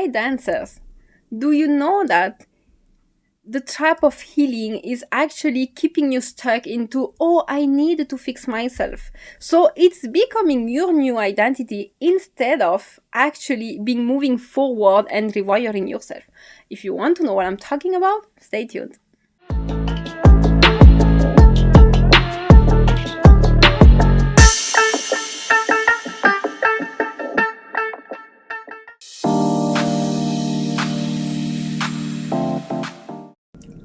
Hey dancers, do you know that the trap of healing is actually keeping you stuck into, oh, I need to fix myself. So it's becoming your new identity instead of actually being moving forward and rewiring yourself. If you want to know what I'm talking about, stay tuned.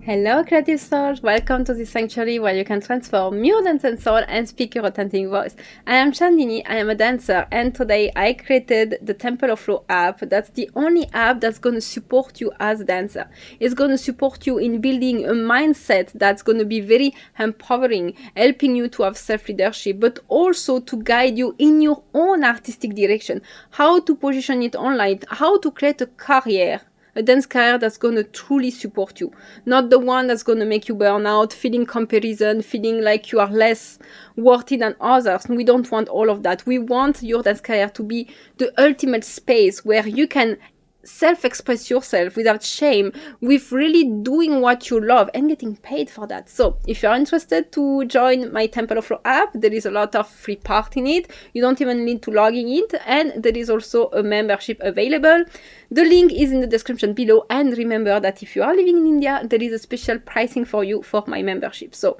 Hello creative souls, welcome to this sanctuary where you can transform your dance and soul and speak your authentic voice. I am Chandini, I am a dancer, and today I created the Temple of Flow app. That's the only app that's going to support you as a dancer. It's going to support you in building a mindset that's going to be very empowering, helping you to have self-leadership, but also to guide you in your own artistic direction, how to position it online, how to create a career, a dance career that's going to truly support you, not the one that's going to make you burn out, feeling comparison, feeling like you are less worthy than others. We don't want all of that. We want your dance career to be the ultimate space where you can self-express yourself without shame, with really doing what you love and getting paid for that. So if you're interested to join my Temple of Flow app, there is a lot of free part in it. You don't even need to log in it, and there is also a membership available. The link is in the description below, and remember that if you are living in India, there is a special pricing for you for my membership. So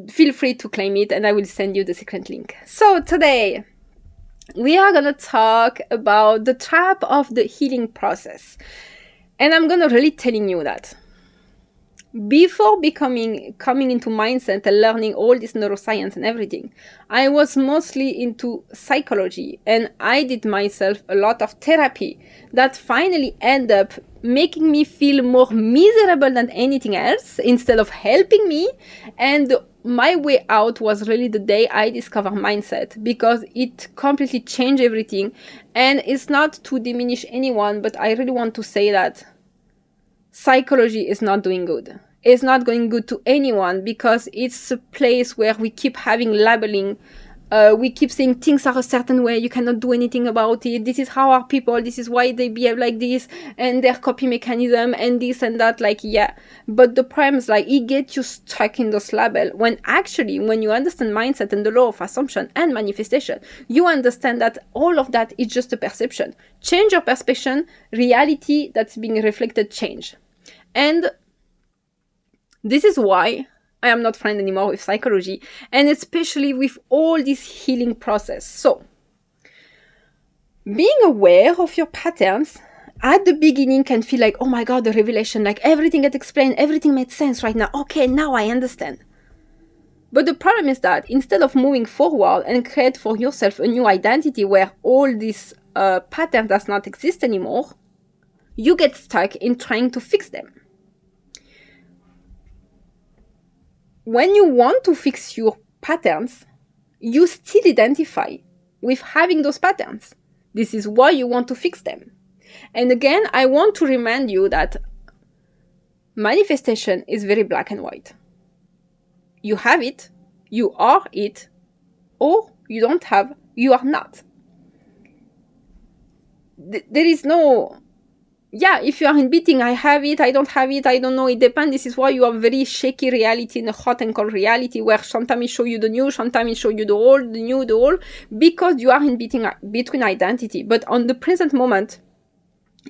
feel free to claim it, and I will send you the secret link. So today we are going to talk about the trap of the healing process. And I'm going to really telling you that before coming into mindset and learning all this neuroscience and everything, I was mostly into psychology, and I did myself a lot of therapy that finally end up making me feel more miserable than anything else instead of helping me. And my way out was really the day I discovered mindset, because it completely changed everything. And it's not to diminish anyone, but I really want to say that psychology is not doing good. It's not going good to anyone, because it's a place where we keep having labeling. We keep saying things are a certain way, you cannot do anything about it, this is how our people, this is why they behave like this, and their copy mechanism, and this and that. Like, yeah, but the problem is, like, it gets you stuck in those labels, when actually, when you understand mindset and the law of assumption and manifestation, you understand that all of that is just a perception. Change your perception, reality that's being reflected change. And this is why I am not friend anymore with psychology, and especially with all this healing process. So, being aware of your patterns at the beginning can feel like, oh my God, the revelation, like everything gets explained, everything made sense right now. Okay, now I understand. But the problem is that instead of moving forward and create for yourself a new identity where all this pattern does not exist anymore, you get stuck in trying to fix them. When you want to fix your patterns, you still identify with having those patterns. This is why you want to fix them. And again, I want to remind you that manifestation is very black and white. You have it, you are it, or you don't have, you are not. There is no, yeah, if you are in between, I have it, I don't have it, I don't know, it depends. This is why you have very shaky reality and a hot and cold reality, where sometimes it show you the new, sometimes it show you the old, the new, the old, because you are in between identity. But on the present moment,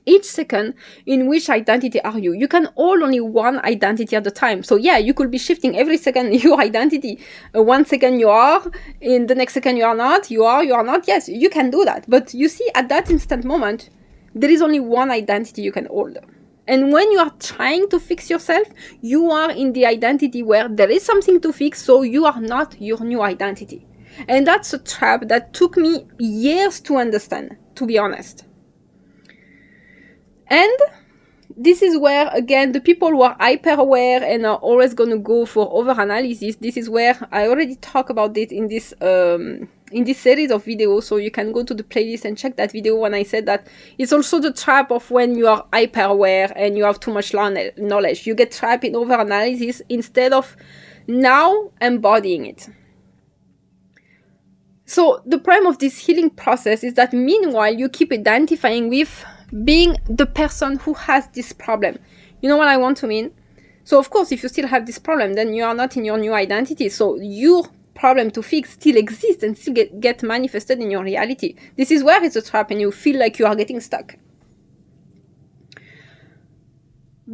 each second, in which identity are you? You can hold only one identity at a time. So yeah, you could be shifting every second your identity. 1 second you are, in the next second you are not, you are not. Yes, you can do that. But you see, at that instant moment, there is only one identity you can hold. And when you are trying to fix yourself, you are in the identity where there is something to fix, so you are not your new identity. And that's a trap that took me years to understand, to be honest. And this is where, again, the people who are hyper-aware and are always going to go for over-analysis, this is where I already talk about it in this series of videos, so you can go to the playlist and check that video when I said that it's also the trap of when you are hyper-aware and you have too much knowledge. You get trapped in over-analysis instead of now embodying it. So the problem of this healing process is that meanwhile you keep identifying with being the person who has this problem. You know what I want to mean? So of course, if you still have this problem, then you are not in your new identity. So your problem to fix still exists and still get manifested in your reality. This is where it's a trap and you feel like you are getting stuck.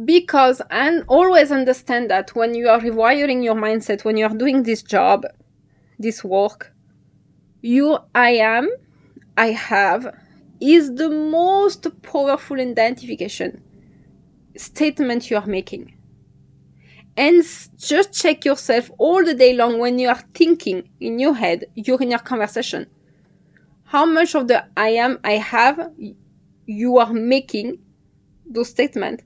Because, and always understand that when you are rewiring your mindset, when you are doing this job, this work, I have is the most powerful identification statement you are making. And just check yourself all the day long when you are thinking in your head, your inner conversation. How much of the I have you are making those statements?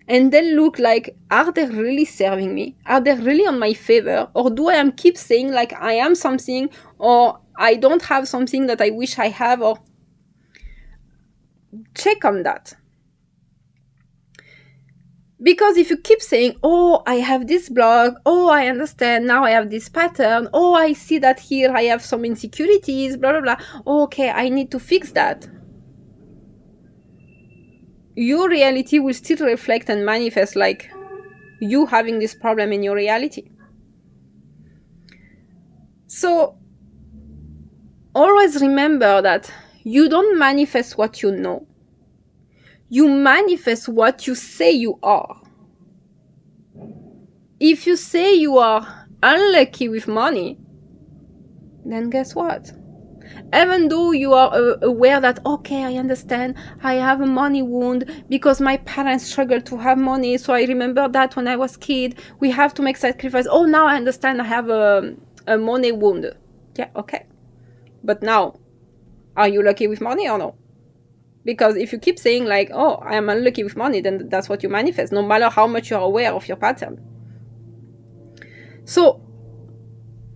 And then look like, are they really serving me? Are they really on my favor? Or do I keep saying like I am something, or I don't have something that I wish I have? Or check on that. Because if you keep saying, oh, I have this block, oh, I understand, now I have this pattern, oh, I see that here I have some insecurities, blah, blah, blah. Oh, okay, I need to fix that. Your reality will still reflect and manifest like you having this problem in your reality. So always remember that you don't manifest what you know. You manifest what you say you are. If you say you are unlucky with money, then guess what? Even though you are aware that, okay, I understand, I have a money wound because my parents struggled to have money, so I remember that when I was a kid, we have to make sacrifice. Oh, now I understand I have a money wound. Yeah, okay. But now, are you lucky with money or no? Because if you keep saying like, oh, I am unlucky with money, then that's what you manifest, no matter how much you're aware of your pattern. So,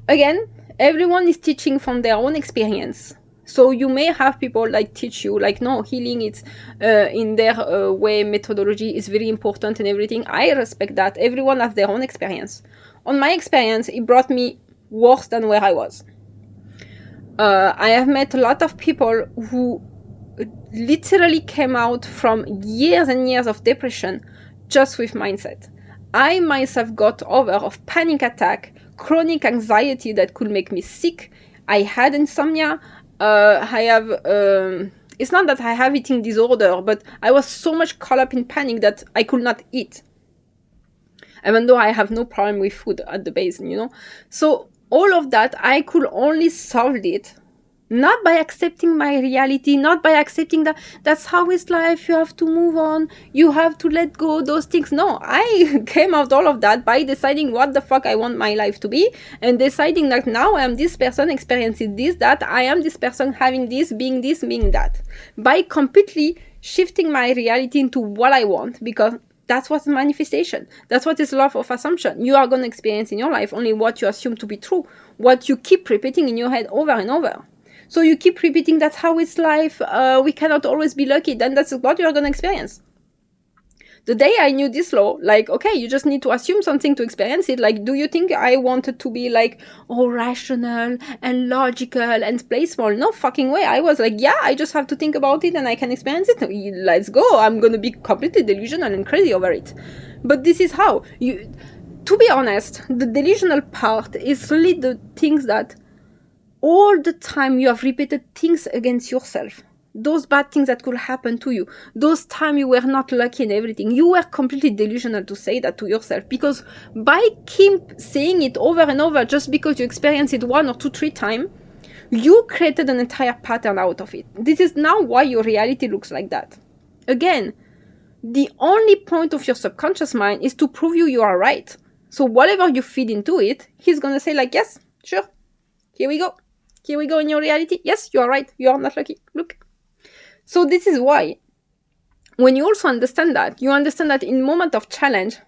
again, everyone is teaching from their own experience. So you may have people like teach you like, no, healing it's in their way, methodology is very important and everything. I respect that. Everyone has their own experience. On my experience, it brought me worse than where I was. I have met a lot of people who literally came out from years and years of depression just with mindset. I myself got over of panic attack, chronic anxiety that could make me sick. I had insomnia. I have, it's not that I have eating disorder, but I was so much caught up in panic that I could not eat. Even though I have no problem with food at the base, you know. So all of that, I could only solve it not by accepting my reality, not by accepting that that's how it's life, you have to move on, you have to let go those things. No, I came out all of that by deciding what the fuck I want my life to be, and deciding that now I am this person experiencing this, that I am this person having this, being that. By completely shifting my reality into what I want, because that's what's manifestation. That's what is law of assumption. You are going to experience in your life only what you assume to be true, what you keep repeating in your head over and over. So you keep repeating that's how it's life, we cannot always be lucky, then that's what you're going to experience. The day I knew this law, like, okay, you just need to assume something to experience it. Like, do you think I wanted to be like, oh, rational and logical and play small? No fucking way. I was like, yeah, I just have to think about it and I can experience it. Let's go. I'm going to be completely delusional and crazy over it. But this is how. To be honest, the delusional part is really the things that all the time you have repeated things against yourself. Those bad things that could happen to you. Those times you were not lucky and everything. You were completely delusional to say that to yourself. Because by keep saying it over and over, just because you experience it 1 or 2, 3 times, you created an entire pattern out of it. This is now why your reality looks like that. Again, the only point of your subconscious mind is to prove you are right. So whatever you feed into it, he's going to say like, yes, sure, here we go. Here we go in your reality. Yes, you are right. You are not lucky. Look. So this is why, when you also understand that, you understand that in moment of challenge,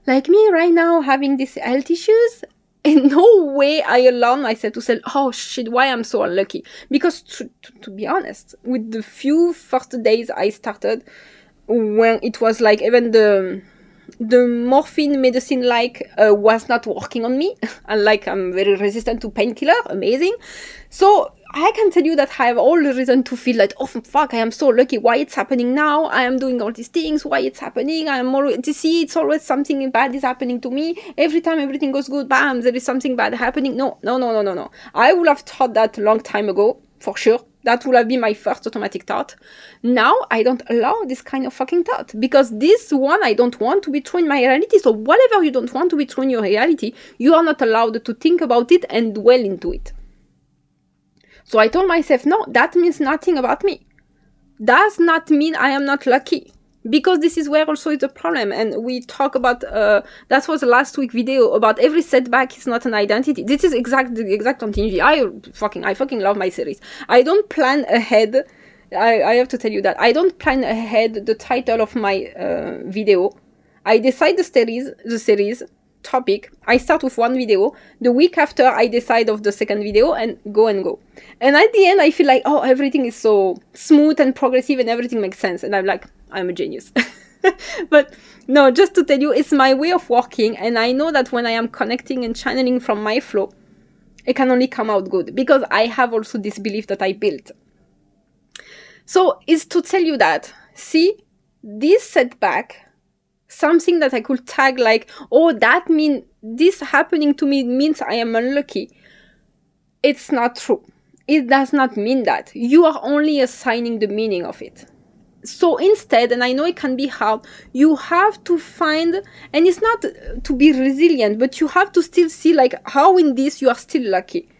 like me right now having these health issues, in no way I allow myself to say, oh shit, why I'm so unlucky. Because to be honest, with the few first days I started, when it was like even the morphine medicine was not working on me, and like I'm very resistant to painkiller, amazing. So I can tell you that I have all the reason to feel like, oh fuck, I am so lucky. Why it's happening now? I am doing all these things. Why it's happening? It's always something bad is happening to me. Every time everything goes good, bam, there is something bad happening. No. I would have thought that a long time ago, for sure. That would have been my first automatic thought. Now, I don't allow this kind of fucking thought. Because this one, I don't want to be true in my reality. So whatever you don't want to be true in your reality, you are not allowed to think about it and dwell into it. So I told myself, no, that means nothing about me. Does not mean I am not lucky. Because this is where also is the problem. And we talk about, that was the last week video about every setback is not an identity. This is the exact continuity. I fucking love my series. I don't plan ahead. I have to tell you that. I don't plan ahead the title of my video. I decide the series topic. I start with one video. The week after, I decide of the second video and go. And at the end, I feel like, oh, everything is so smooth and progressive and everything makes sense. And I'm like, I'm a genius. But no, just to tell you, it's my way of working. And I know that when I am connecting and channeling from my flow, it can only come out good because I have also this belief that I built. So it's to tell you that, see, this setback, something that I could tag like, oh, that means this happening to me means I am unlucky. It's not true. It does not mean that. You are only assigning the meaning of it. So instead, and I know it can be hard, you have to find, and it's not to be resilient, but you have to still see like how in this you are still lucky.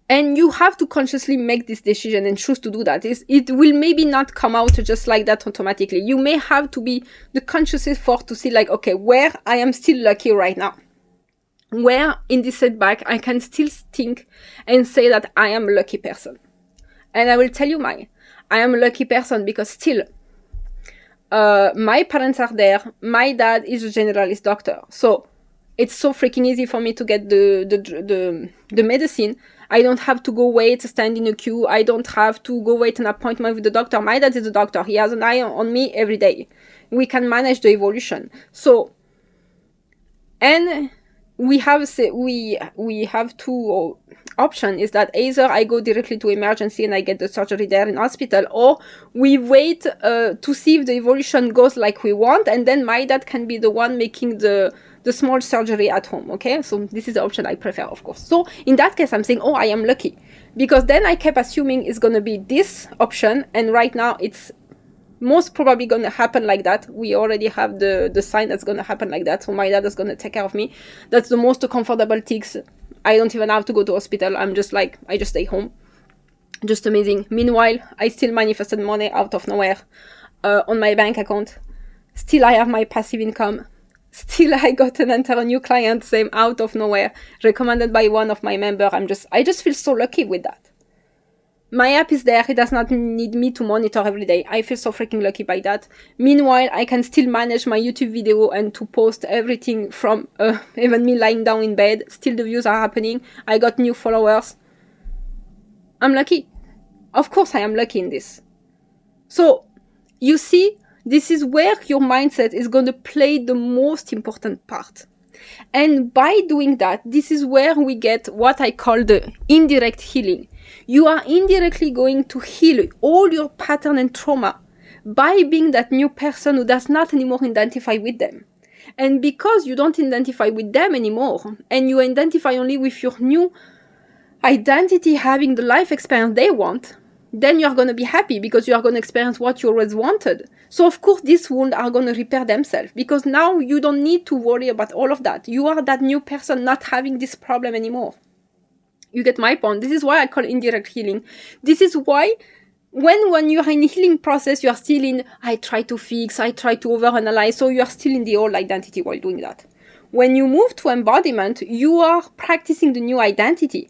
And you have to consciously make this decision and choose to do that. It will maybe not come out just like that automatically. You may have to be the conscious effort to see like, okay, where I am still lucky right now. Where in this setback I can still think and say that I am a lucky person. And I will tell you I am a lucky person because still my parents are there. My dad is a generalist doctor. So it's so freaking easy for me to get the medicine. I don't have to go wait, stand in a queue. I don't have to go wait an appointment with the doctor. My dad is a doctor. He has an eye on me every day. We can manage the evolution. So, and we have two options. Is that either I go directly to emergency and I get the surgery there in hospital, or we wait to see if the evolution goes like we want, and then my dad can be the one making the small surgery at home, okay? So this is the option I prefer, of course. So in that case, I'm saying, oh, I am lucky. Because then I kept assuming it's going to be this option, and right now it's most probably going to happen like that. We already have the sign that's going to happen like that, so my dad is going to take care of me. That's the most comfortable things. I don't even have to go to hospital. I just stay home. Just amazing. Meanwhile, I still manifested money out of nowhere on my bank account. Still, I have my passive income. Still, I got a new client, same out of nowhere, recommended by one of my members. I just feel so lucky with that. My app is there. It does not need me to monitor every day. I feel so freaking lucky by that. Meanwhile, I can still manage my YouTube video and to post everything from even me lying down in bed. Still, the views are happening. I got new followers. I'm lucky. Of course, I am lucky in this. So, you see, this is where your mindset is going to play the most important part. And by doing that, this is where we get what I call the indirect healing. You are indirectly going to heal all your pattern and trauma by being that new person who does not anymore identify with them. And because you don't identify with them anymore, and you identify only with your new identity having the life experience they want, then you are going to be happy because you are going to experience what you always wanted. So of course these wounds are going to repair themselves because now you don't need to worry about all of that. You are that new person not having this problem anymore. You get my point. This is why I call indirect healing. This is why when you're in a healing process, you are still in, I try to fix, I try to overanalyze. So you are still in the old identity while doing that. When you move to embodiment, you are practicing the new identity.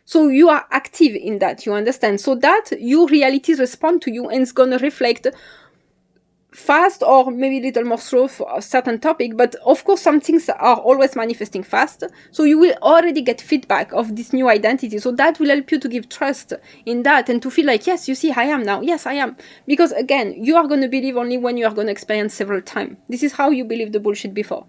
So you are active in that, you understand? So that your reality responds to you and it's going to reflect fast or maybe a little more slow for a certain topic. But of course, some things are always manifesting fast. So you will already get feedback of this new identity. So that will help you to give trust in that and to feel like, yes, you see, I am now. Yes, I am. Because again, you are going to believe only when you are going to experience several times. This is how you believe the bullshit before.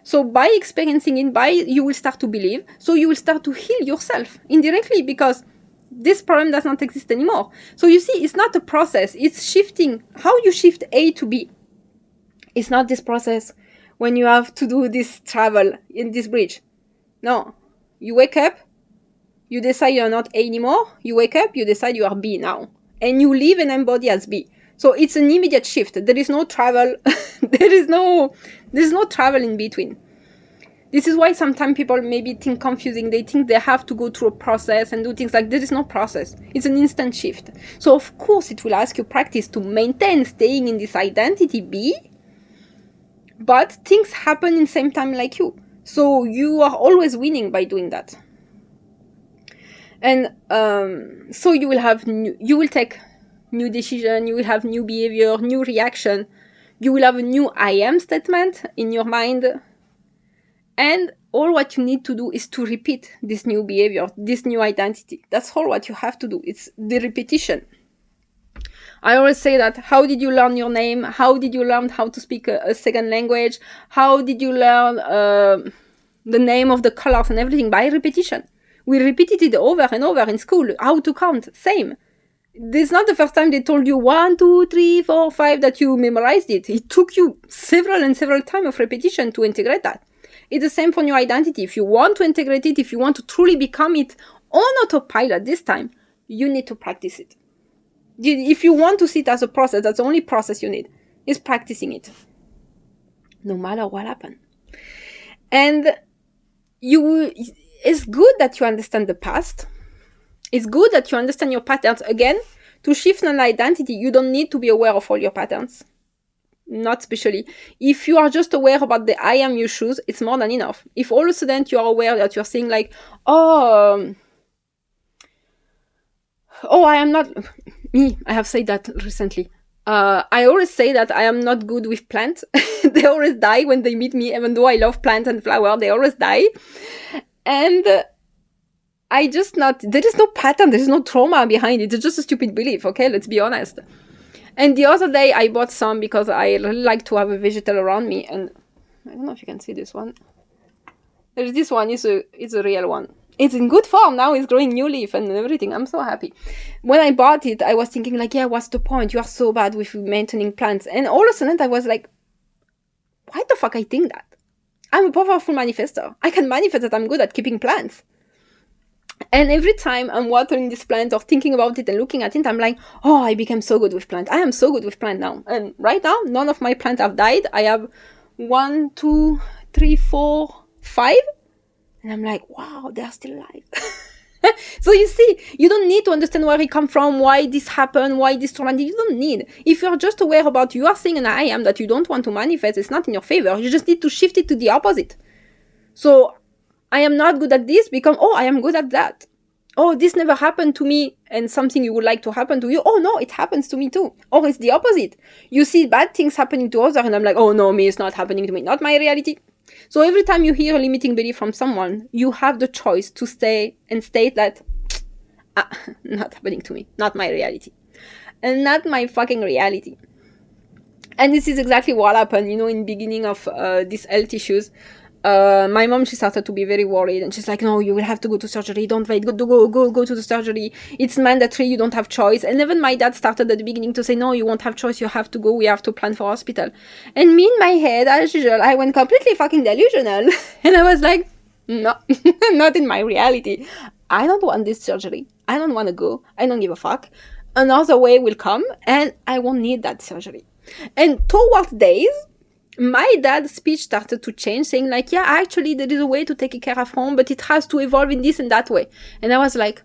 So by experiencing it, you will start to believe. So you will start to heal yourself indirectly, because this problem does not exist anymore. So you see, it's not a process. It's shifting. How you shift A to B. It's not this process when you have to do this travel in this bridge. No. You wake up, you decide you're not A anymore. You wake up, you decide you are B now. And you live and embody as B. So it's an immediate shift. There is no travel. There's no travel in between. This is why sometimes people maybe think confusing. They think they have to go through a process and do things like there is no process. It's an instant shift. So of course it will ask you practice to maintain staying in this identity B, but things happen in the same time like you. So you are always winning by doing that. And so you will take new decision, you will have new behavior, new reaction. You will have a new I am statement in your mind. And all what you need to do is to repeat this new behavior, this new identity. That's all what you have to do. It's the repetition. I always say that, how did you learn your name? How did you learn how to speak a second language? How did you learn the name of the colors and everything? By repetition. We repeated it over and over in school. How to count, same. This is not the first time they told you 1, 2, 3, 4, 5 that you memorized it. It took you several times of repetition to integrate that. It's the same for your identity. If you want to integrate it, if you want to truly become it on autopilot this time, you need to practice it. If you want to see it as a process, that's the only process you need, is practicing it. No matter what happens. And it's good that you understand the past. It's good that you understand your patterns. Again, to shift an identity, you don't need to be aware of all your patterns. Not especially. If you are just aware about the I am you choose, it's more than enough. If all of a sudden you are aware that you're saying like, I am not... Me, I have said that recently. I always say that I am not good with plants. They always die when they meet me, even though I love plants and flowers, they always die. And there is no pattern, there is no trauma behind it. It's just a stupid belief, okay? Let's be honest. And the other day I bought some because I really like to have a vegetable around me. And I don't know if you can see this one. There's this one, it's a real one. It's in good form now, it's growing new leaf and everything. I'm so happy. When I bought it, I was thinking like, yeah, what's the point? You are so bad with maintaining plants. And all of a sudden I was like, why the fuck I think that? I'm a powerful manifestor. I can manifest that I'm good at keeping plants. And every time I'm watering this plant or thinking about it and looking at it, I'm like, oh, I became so good with plants. I am so good with plants now. And right now, none of my plants have died. I have 1, 2, 3, 4, 5. And I'm like, wow, they're still alive. So you see, you don't need to understand where it come from, why this happened, why this traumatic. You don't need. If you're just aware about you are seeing an I am that you don't want to manifest, it's not in your favor. You just need to shift it to the opposite. So I am not good at this, become, oh, I am good at that. Oh, this never happened to me and something you would like to happen to you. Oh, no, it happens to me too. Or it's the opposite. You see bad things happening to others and I'm like, oh, no, me, it's not happening to me. Not my reality. So every time you hear a limiting belief from someone, you have the choice to stay and state that, not happening to me. Not my reality. And not my fucking reality. And this is exactly what happened, in beginning of these health issues. My mom, she started to be very worried and she's like, no, you will have to go to surgery. Don't wait. Go to the surgery. It's mandatory. You don't have choice. And even my dad started at the beginning to say, no, you won't have choice. You have to go. We have to plan for hospital. And me in my head, as usual, I went completely fucking delusional. And I was like, no, not in my reality. I don't want this surgery. I don't want to go. I don't give a fuck. Another way will come and I won't need that surgery. And towards days, my dad's speech started to change, saying like, yeah, actually there is a way to take care of home, but it has to evolve in this and that way. And I was like,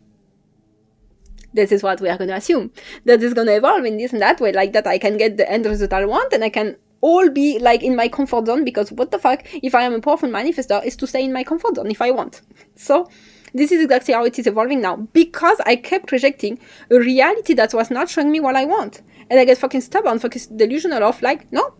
this is what we are going to assume. That is going to evolve in this and that way, like that I can get the end result I want and I can all be like in my comfort zone, because what the fuck, if I am a powerful manifestor, is to stay in my comfort zone if I want. So this is exactly how it is evolving now, because I kept rejecting a reality that was not showing me what I want. And I get fucking stubborn, fucking delusional of like, no.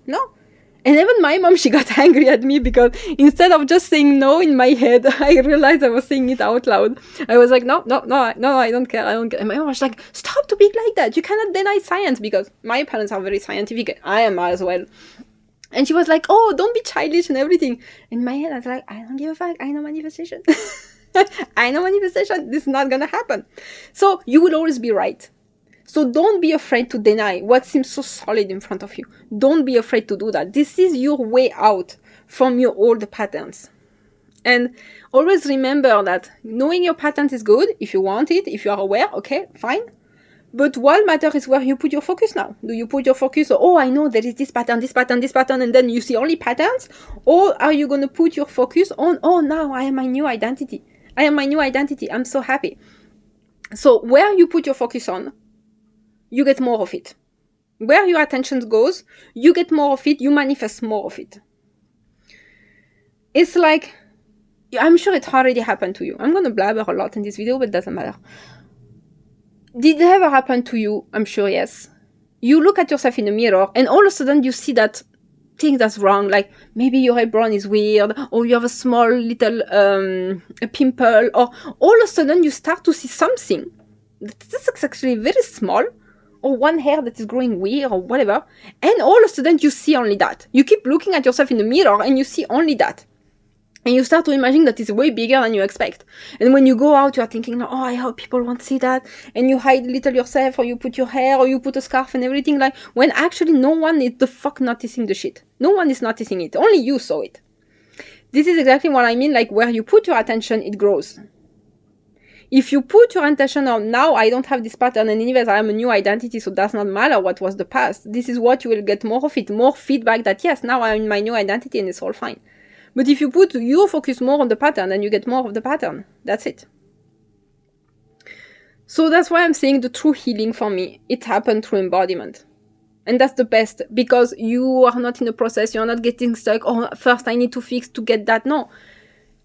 And even my mom, she got angry at me because instead of just saying no in my head, I realized I was saying it out loud. I was like, no, I don't care. And my mom was like, stop to be like that. You cannot deny science, because my parents are very scientific. I am as well. And she was like, oh, don't be childish and everything. In my head, I was like, I don't give a fuck. I know manifestation. I know manifestation. This is not going to happen. So you will always be right. So don't be afraid to deny what seems so solid in front of you. Don't be afraid to do that. This is your way out from your old patterns. And always remember that knowing your patterns is good if you want it, if you are aware, okay, fine. But what matters is where you put your focus now. Do you put your focus, oh, I know there is this pattern, and then you see only patterns? Or are you going to put your focus on, oh, now I am my new identity. I am my new identity. I'm so happy. So where you put your focus on, you get more of it. Where your attention goes, you get more of it, you manifest more of it. It's like, I'm sure it already happened to you. I'm going to blabber a lot in this video, but it doesn't matter. Did it ever happen to you? I'm sure yes. You look at yourself in the mirror and all of a sudden you see that thing that's wrong. Like maybe your eyebrow is weird, or you have a small little a pimple, or all of a sudden you start to see something that's actually very small, or one hair that is growing weird or whatever. And all of a sudden you see only that. You keep looking at yourself in the mirror and you see only that. And you start to imagine that it's way bigger than you expect. And when you go out, you are thinking, oh, I hope people won't see that. And you hide a little yourself, or you put your hair, or you put a scarf and everything. Like, when actually no one is the fuck noticing the shit. No one is noticing it. Only you saw it. This is exactly what I mean. Like, where you put your attention, it grows. If you put your attention on, now I don't have this pattern, and anyways, I am a new identity, so it does not matter what was the past. This is what you will get more of it. More feedback that, yes, now I'm in my new identity and it's all fine. But if you put your focus more on the pattern, then you get more of the pattern. That's it. So that's why I'm saying the true healing for me, it happened through embodiment. And that's the best, because you are not in a process, you're not getting stuck, oh, first I need to fix to get that. No.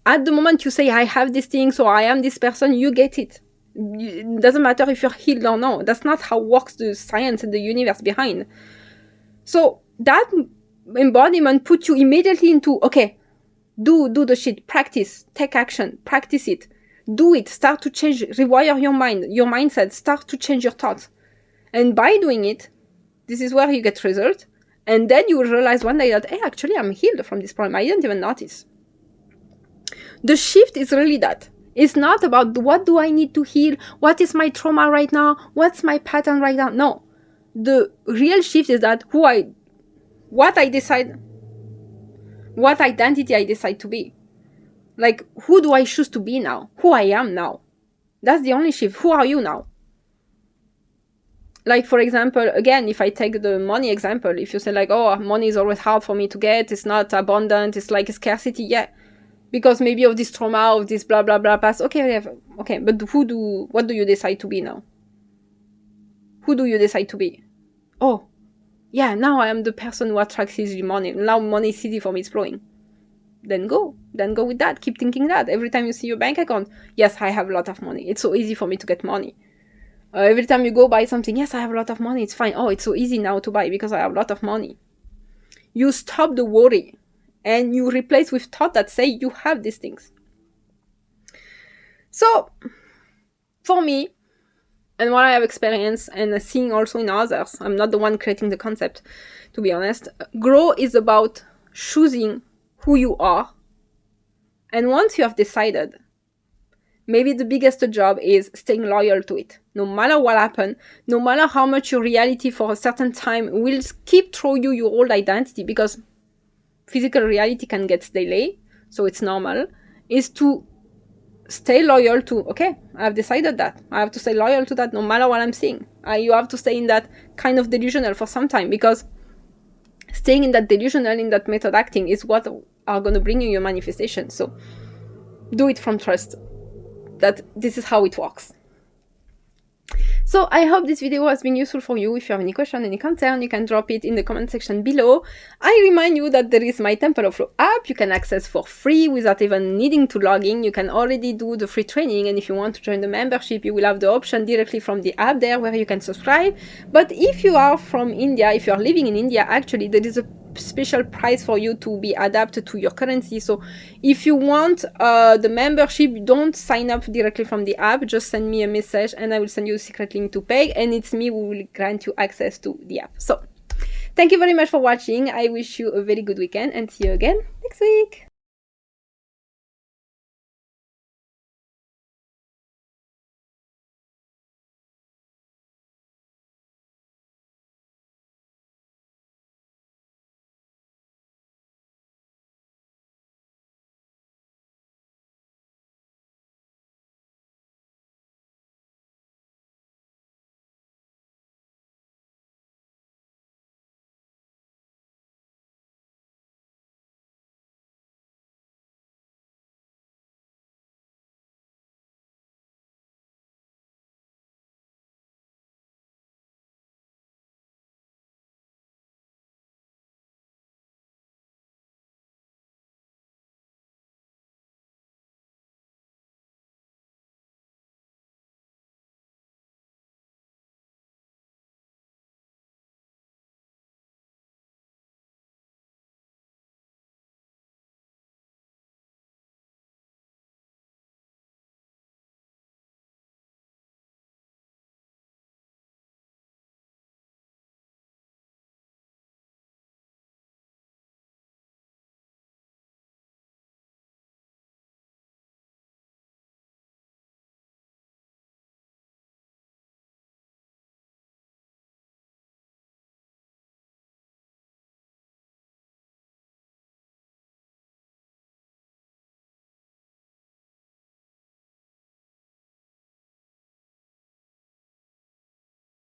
At the moment you say, I have this thing, so I am this person, you get it. It doesn't matter if you're healed or no. That's not how works the science and the universe behind. So that embodiment puts you immediately into, okay, do the shit, practice, take action, practice it, do it, start to change, rewire your mind, your mindset, start to change your thoughts. And by doing it, this is where you get results. And then you will realize one day that, hey, actually I'm healed from this problem. I didn't even notice. The shift is really that. It's not about what do I need to heal, what is my trauma right now, what's my pattern right now. No. The real shift is that what identity I decide to be. Like, who do I choose to be now? Who I am now. That's the only shift. Who are you now? Like, for example, again, if I take the money example, if you say like, oh, money is always hard for me to get, it's not abundant, it's like a scarcity, yeah. Because maybe of this trauma, of this blah, blah, blah past. Okay, but what do you decide to be now? Who do you decide to be? Oh, yeah, now I am the person who attracts easily money. Now money is easy for me, it's flowing. Then go with that. Keep thinking that. Every time you see your bank account, yes, I have a lot of money. It's so easy for me to get money. Every time you go buy something, yes, I have a lot of money. It's fine. Oh, it's so easy now to buy because I have a lot of money. You stop the worry and you replace with thought that say you have these things. So, for me, and what I have experienced and seeing also in others, I'm not the one creating the concept, to be honest. Grow is about choosing who you are. And once you have decided, maybe the biggest job is staying loyal to it. No matter what happens, no matter how much your reality for a certain time will keep throwing you your old identity, because physical reality can get delayed, so it's normal, is to stay loyal to, okay, I've decided that. I have to stay loyal to that no matter what I'm seeing. You have to stay in that kind of delusional for some time, because staying in that delusional, in that method acting is what are going to bring you your manifestation. So do it from trust that this is how it works. So I hope this video has been useful for you. If you have any question, any concern, you can drop it in the comment section below. I remind you that there is my Temple of Flow app you can access for free without even needing to log in. You can already do the free training, and if you want to join the membership, you will have the option directly from the app there where you can subscribe. But if you are from India, if you are living in India, actually there is a special price for you to be adapted to your currency. So if you want the membership, don't sign up directly from the app, just send me a message and I will send you a secret link to pay, and it's me who will grant you access to the app. So Thank you very much for watching. I wish you a very good weekend and see you again next week.